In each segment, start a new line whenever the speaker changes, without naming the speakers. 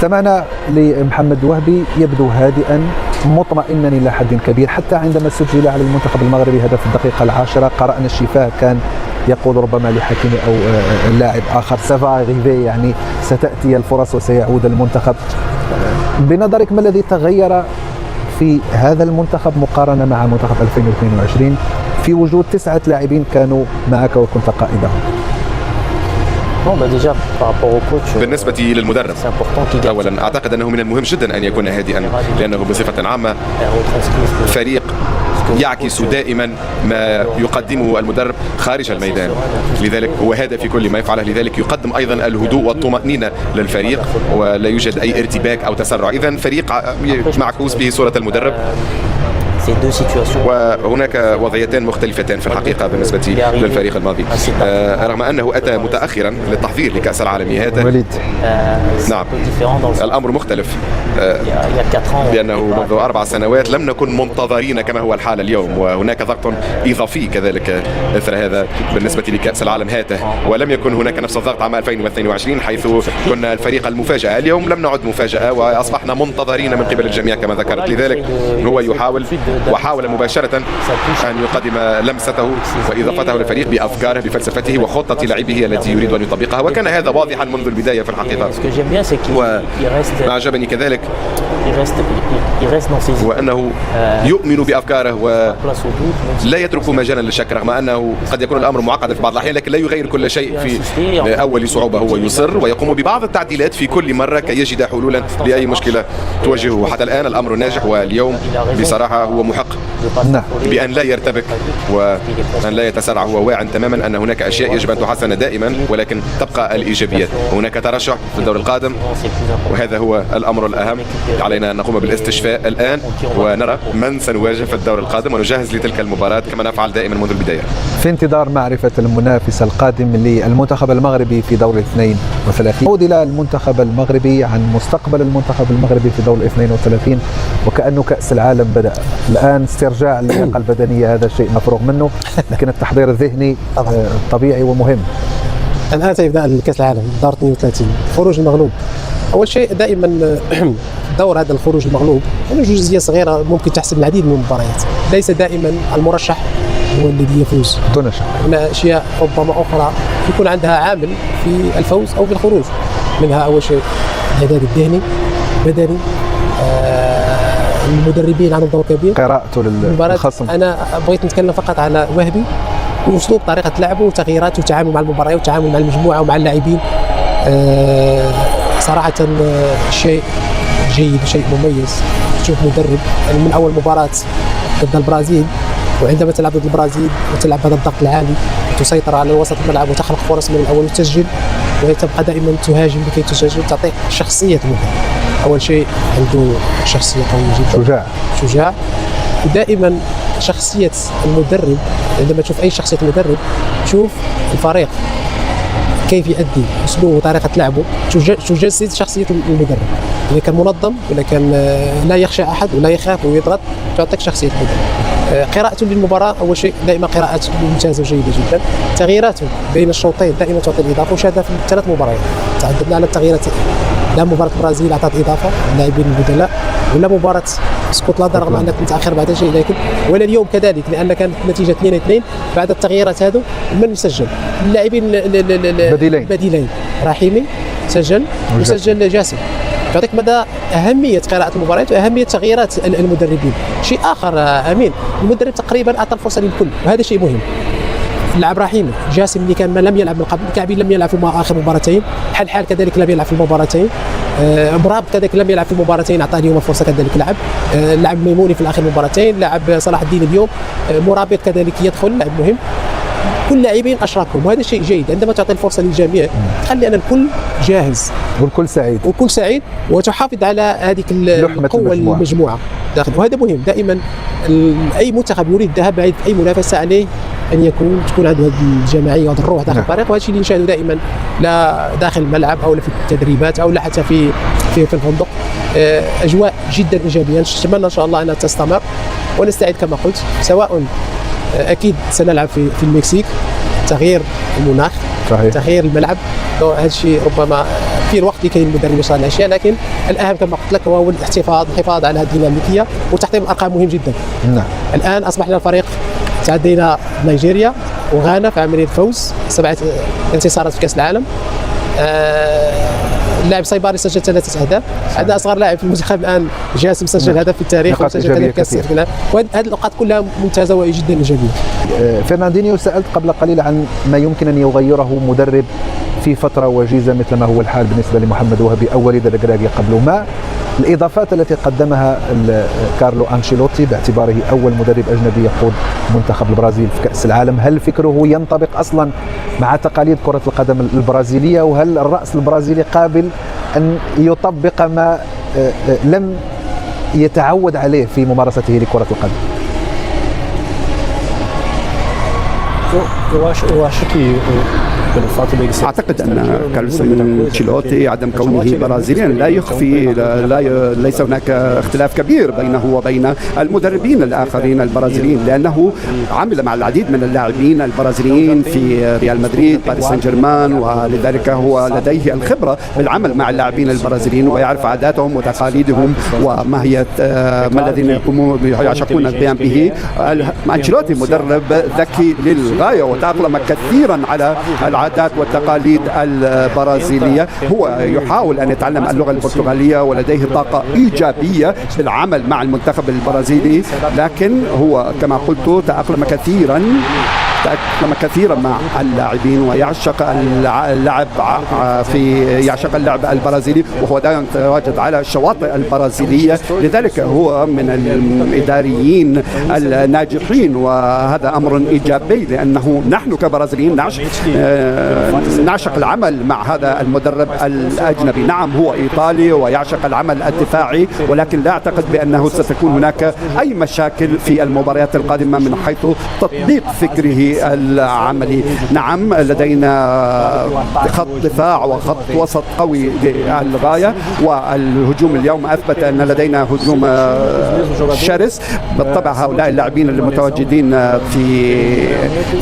استمعنا لمحمد وهبي يبدو هادئا مطمئنا إلى حد كبير، حتى عندما سجل على المنتخب المغربي هدف الدقيقة العاشرة قرأنا الشفاه كان يقول ربما لحكيمي أو لاعب آخر سافا غيفي، يعني ستأتي الفرص وسيعود المنتخب. بنظرك ما الذي تغير في هذا المنتخب مقارنة مع منتخب 2022 في وجود 9 لاعبين كانوا معك وكنت قائدهم؟
بالنسبة للمدرب، أولا أعتقد أنه من المهم جدا أن يكون هادئا، لأنه بصفة عامة فريق يعكس دائما ما يقدمه المدرب خارج الميدان، لذلك هو هادئ في كل ما يفعله، لذلك يقدم أيضا الهدوء والطمأنينة للفريق ولا يوجد أي ارتباك أو تسرع. إذن فريق معكوس به صورة المدرب، وهناك وضعيتان مختلفتان في الحقيقة بالنسبة للفريق الماضي، رغم أنه أتى متأخرا للتحضير لكأس العالم هذا. نعم، الأمر مختلف، لأنه منذ 4 سنوات لم نكن منتظرين كما هو الحال اليوم، وهناك ضغط إضافي كذلك إثر هذا بالنسبة لكأس العالم هذا، ولم يكن هناك نفس الضغط عام 2022 حيث كنا الفريق المفاجأة. اليوم لم نعد مفاجأة وأصبحنا منتظرين من قبل الجميع كما ذكرت، لذلك هو وحاول مباشرة أن يقدم لمسته وإضافته للفريق بأفكاره بفلسفته وخطة لعبه التي يريد أن يطبقها، وكان هذا واضحا منذ البداية في الحقيقة. وما عجبني كذلك وأنه يؤمن بأفكاره ولا يترك مجالا للشك، رغم أنه قد يكون الأمر معقدا في بعض الأحيان، لكن لا يغير كل شيء في أول صعوبة. هو يصر ويقوم ببعض التعديلات في كل مرة كي يجد حلولا لأي مشكلة تواجهه. حتى الآن الأمر ناجح، واليوم بصراحة هو محق بأن لا يرتبك وأن لا يتسرع. هو واعٍ تماما أن هناك أشياء يجب أن تحسن دائما، ولكن تبقى الإيجابيات. هناك ترشح في الدور القادم وهذا هو الأمر الأهم. علينا أن نقوم بالاستشفاء الآن ونرى من سنواجه في الدور القادم ونجهز لتلك المباراة كما نفعل دائما منذ البداية،
في انتظار معرفة المنافس القادم للمنتخب المغربي في دور 32. نعود إلى المنتخب المغربي عن مستقبل المنتخب المغربي في دور 32، وكأنه كأس العالم بدأ الآن. استرجاع اللياقة البدنية هذا شيء مفروغ منه، لكن التحضير الذهني طبيعي ومهم.
الآن سيبدأ كأس العالم دور 32، خروج المغلوب. أول شيء دائما دور هذا الخروج المغلوب له جزئية صغيرة ممكن تحسب العديد من المباريات، ليس دائما المرشح هو الذي يفوز
دون شك.
هناك أشياء ربما أخرى يكون عندها عامل في الفوز أو في الخروج، منها أول شيء الإعداد الذهني بدني، المدربين عندهم دور كبير،
قراءته للخصم.
أنا بغيت نتكلم فقط على وهبي وأسلوب طريقة لعبه وتغييراته والتعامل مع المباريات والتعامل مع المجموعة ومع اللاعبين. صراحة شيء جيد وشيء مميز. تشوف مدرب يعني من أول مباراة ضد البرازيل، وعندما تلعب ضد البرازيل وتلعب هذا الضغط العالي وتسيطر على وسط الملعب وتخلق فرص من الأول وتسجل، وهي تبقى دائما تهاجم لكي تسجل، تعطيك شخصية مدرب. أول شيء عنده شخصية قوية جدا، شجاع. ودائما شخصية المدرب، عندما تشوف أي شخصية مدرب تشوف الفريق كيف يؤدي، أسلوبه وطريقة لعبه تجسد شخصية المدرب. إذا كان منظم، ولا كان لا يخشى أحد ولا يخاف ويضغط، تعطيك شخصية المدرب. قراءته للمباراة أول شيء دائما قراءات ممتازة وجيدة جدا. تغييراته بين الشوطين دائما تعطي الإضافة، وشاهدها في 3 مباريات. تعددنا على التغييرات، لا مباراة البرازيل أعطت إضافة اللاعبين البدلاء، ولا مباراة اسكتلندا رغم أنك متأخر بعد شيء، لكن ولا اليوم كذلك لأن كانت النتيجة 2-2. بعد التغييرات هذو من سجل؟ اللاعبين بديلين، رحيمي سجل وسجل جاسم. تعطيك مدى أهمية قراءة المباريات وأهمية تغييرات المدربين. شيء آخر أمين، المدرب تقريبا أعطى الفرصة للكل، وهذا شيء مهم. لعب رحيمي، جاسم اللي كان لم يلعب من قبل، كعبي لم يلعب في آخر مباراتين، حال كذلك لم يلعب في المباراتين، مراب كذلك لم يلعب في المباراتين، أعطاه اليوم الفرصة كذلك لعب. لعب ميموني في الآخر مباراتين، لعب صلاح الدين اليوم، مرابط كذلك يدخل، لاعب مهم. كل لاعبين أشركهم، وهذا شيء جيد. عندما تعطي الفرصة للجميع تخلي أن الكل جاهز والكل سعيد وتحافظ على هذه القوة المجموعة داخل، وهذا مهم. دائما أي منتخب يريد الذهاب بعيد أي منافسة عليه أن تكون عنده هذه الجماعية وهذا الروح داخل الفريق، وهذا الشيء اللي نشاهده دائما لا داخل الملعب أو لا في التدريبات أو لا حتى في الفندق. أجواء جدا إيجابية، نتمنى إن شاء الله أنها تستمر ونستعد كما قلت، سواء أكيد سنلعب في المكسيك، تغيير المناخ، تغيير الملعب، هذا الشيء ربما في الوقت لكي المدرب يشتغل الاشياء، لكن الاهم كما قلت لك هو الحفاظ على هذه الديناميكيه وتحطيم الارقام مهم جدا.
نعم.
الان اصبح لنا الفريق تعدينا نيجيريا وغانا في عمليه فوز 7 انتصارات في كاس العالم. اللاعب سايباري سجل 3 أهداف. عندنا اصغر لاعب في المنتخب الان جاسم سجل هدف في التاريخ وسجل 3 كاس العالم، وهذه النقاط كلها ممتازه وجدا ايجابيه.
فرناندينيو سالت قبل قليل عن ما يمكن ان يغيره مدرب في فتره وجيزه مثل ما هو الحال بالنسبه لمحمد وهبي او وليد الركراكي قبل ما الإضافات التي قدمها كارلو أنشيلوتي باعتباره أول مدرب أجنبي يقود منتخب البرازيل في كأس العالم، هل فكره ينطبق أصلا مع تقاليد كرة القدم البرازيلية، وهل الرأس البرازيلي قابل أن يطبق ما لم يتعود عليه في ممارسته لكرة القدم؟
أعتقد أن كارلوس أنشيلوتي عدم كونه برازيليا لا يخفي ليس هناك اختلاف كبير بينه وبين المدربين الآخرين البرازيليين، لأنه عمل مع العديد من اللاعبين البرازيليين في ريال مدريد، باريس سان جيرمان، ولذلك هو لديه الخبرة بالعمل مع اللاعبين البرازيليين ويعرف عاداتهم وتقاليدهم وما هي ما الذين يعشقون القيام به. أنشيلوتي مدرب ذكي للغاية وتأقلم كثيرا على العادات والتقاليد البرازيلية. هو يحاول أن يتعلم اللغة البرتغالية ولديه طاقة إيجابية في العمل مع المنتخب البرازيلي، لكن هو كما قلت تأقلم كثيرا مع اللاعبين ويعشق يعشق اللعب البرازيلي، وهو دائما يتواجد على الشواطئ البرازيلية، لذلك هو من الإداريين الناجحين، وهذا أمر إيجابي لأنه نحن كبرازيليين نعشق العمل مع هذا المدرب الأجنبي. نعم هو إيطالي ويعشق العمل الدفاعي، ولكن لا أعتقد بأنه ستكون هناك أي مشاكل في المباريات القادمة من حيث تطبيق فكره العملي. نعم لدينا خط دفاع وخط وسط قوي للغاية، والهجوم اليوم أثبت أن لدينا هجوم شرس. بالطبع هؤلاء اللاعبين المتواجدين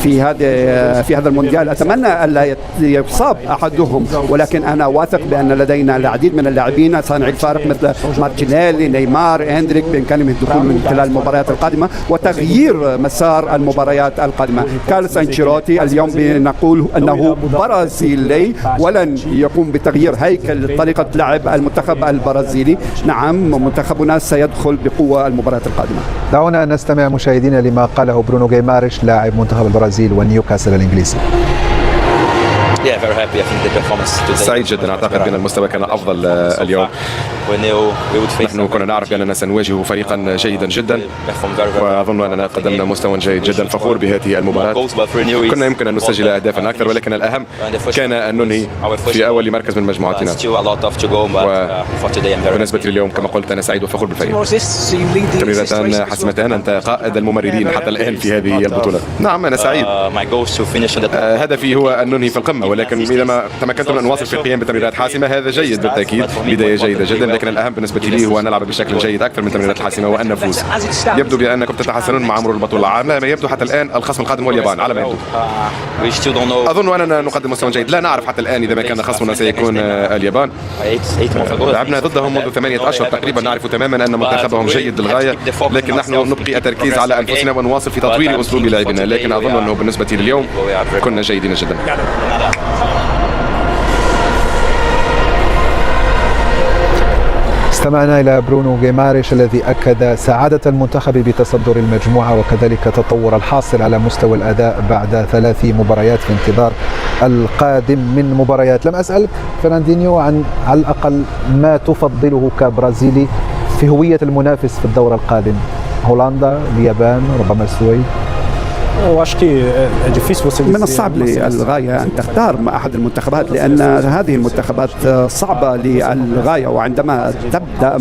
في هذا المونديال أتمنى ألا يصاب أحدهم، ولكن أنا واثق بأن لدينا العديد من اللاعبين صانعي الفارق مثل مارتينيلي، نيمار، هندريك بإمكانهم الدخول من خلال المباريات القادمة وتغيير مسار المباريات القادمة. كارلوس أنشيلوتي اليوم بنقول أنه برازيلي ولن يقوم بتغيير هيكل طريقة لعب المنتخب البرازيلي. نعم منتخبنا سيدخل بقوة المباريات القادمة.
دعونا نستمع مشاهدينا لما قاله برونو غيماريش لاعب منتخب البرازيل ونيوكاسل الإنجليزي.
سعيد جدا، أعتقد بأن المستوى كان أفضل اليوم. نحن كنا نعرف بأننا سنواجه فريقا جيدا جدا، وأظن أننا قدمنا مستوى جيد جدا. فخور بهذه المباراة. كنا يمكن أن نسجل أهدافا أكثر، ولكن الأهم كان أن ننهي في أول مركز من مجموعتنا. وبالنسبة لليوم كما قلت أنا سعيد وفخور بالفريق. تمريرتان حسمتان، أنت قائد الممررين حتى الآن في هذه البطولة. نعم أنا سعيد. هدفي هو أن ننهي في القمة، ولكن إذا ما تمكنت من أن نواصل في القيام بتمريرات حاسمة هذا جيد بالتأكيد، بداية جيدة جدا، لكن الأهم بالنسبة لي هو أن نلعب بشكل جيد أكثر من تمريرات حاسمة وأن نفوز. يبدو بأنكم تتحسنون مع مرور البطولة. على ما يبدو حتى الآن الخصم القادم هو اليابان على ما يبدو. أظن أننا نقدم مستوى جيد، لا نعرف حتى الآن إذا ما كان خصمنا سيكون اليابان. لعبنا ضدهم منذ 8 أشهر تقريبا، نعرف تماما أن منتخبهم جيد للغاية، لكن نحن نبقي التركيز على أنفسنا ونواصل في تطوير أسلوب لعبنا، لكن أظن أنه بالنسبة لليوم كنا جيدين جدا.
استمعنا إلى برونو غيماريش الذي أكد سعادة المنتخب بتصدر المجموعة وكذلك تطور الحاصل على مستوى الأداء بعد 3 مباريات في انتظار القادم من مباريات. لم أسألك فرناندينيو عن على الأقل ما تفضله كبرازيلي في هوية المنافس في الدور القادم، هولندا، اليابان، ربما السويد.
من الصعب للغاية أن تختار مع أحد المنتخبات، لأن هذه المنتخبات صعبة للغاية، وعندما تبدأ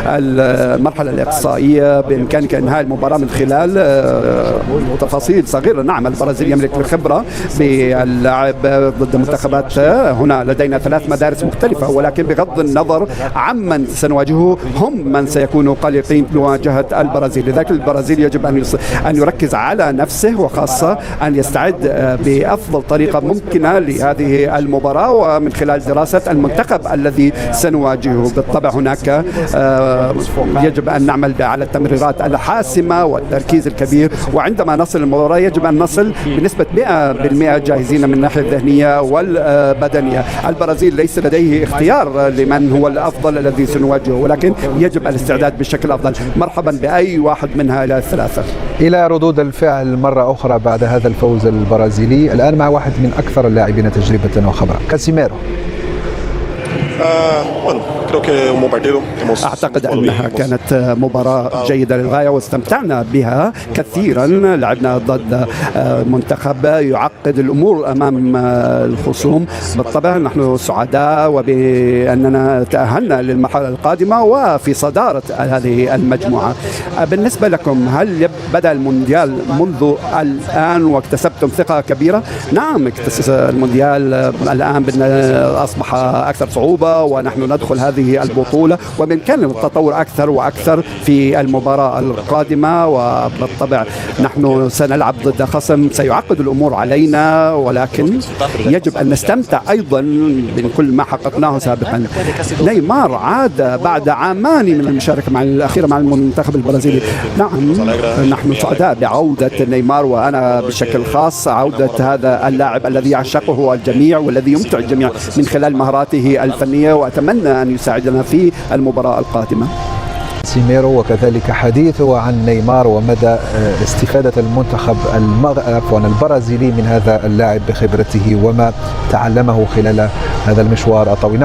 المرحلة الإقصائية بإمكانك إنهاء المباراة من خلال تفاصيل صغيرة. نعم البرازيل يملك الخبرة باللعب ضد منتخبات، هنا لدينا 3 مدارس مختلفة، ولكن بغض النظر عمن سنواجهه هم من سيكونوا قلقين بمواجهة البرازيل. لذلك البرازيل يجب أن يركز على نفسه، وخاصة أن يستعد بأفضل طريقة ممكنة لهذه المباراة ومن خلال دراسة المنتخب الذي سنواجهه. بالطبع هناك يجب أن نعمل على التمريرات الحاسمة والتركيز الكبير، وعندما نصل المباراة يجب أن نصل بنسبة 100% جاهزين من الناحية الذهنية والبدنية. البرازيل ليس لديه اختيار لمن هو الأفضل الذي سنواجهه، ولكن يجب الاستعداد بشكل أفضل. مرحبا بأي واحد منها إلى الثلاثة.
إلى ردود الفعل مرة أخرى بعد هذا الفوز البرازيلي، الآن مع واحد من أكثر اللاعبين تجربة وخبرة، كاسيميرو.
أعتقد أنها كانت مباراة جيدة للغاية واستمتعنا بها كثيرا. لعبنا ضد منتخب يعقد الأمور أمام الخصوم. بالطبع نحن سعداء وبأننا تأهلنا للمرحلة القادمة وفي صدارة هذه المجموعة. بالنسبة لكم، هل بدأ المونديال منذ الآن واكتسبتم ثقة كبيرة؟ نعم، المونديال الآن أصبح أكثر صعوبة ونحن ندخل هذه البطولة، وبإمكاننا التطور أكثر وأكثر في المباراة القادمة. وبالطبع نحن سنلعب ضد خصم سيعقد الأمور علينا، ولكن يجب أن نستمتع أيضا من كل ما حققناه سابقا. نيمار عاد بعد عامان من المشاركة الأخيرة مع المنتخب البرازيلي. نعم، نحن سعداء بعودة نيمار، وأنا بشكل خاص عودة هذا اللاعب الذي يعشقه الجميع والذي يمتع الجميع من خلال مهاراته الفنية، وأتمنى أن يساعدنا في المباراة القادمة.
كاسيميرو، وكذلك حديثه عن نيمار ومدى استفادة المنتخب البرازيلي من هذا اللاعب بخبرته وما تعلمه خلال هذا المشوار الطويل.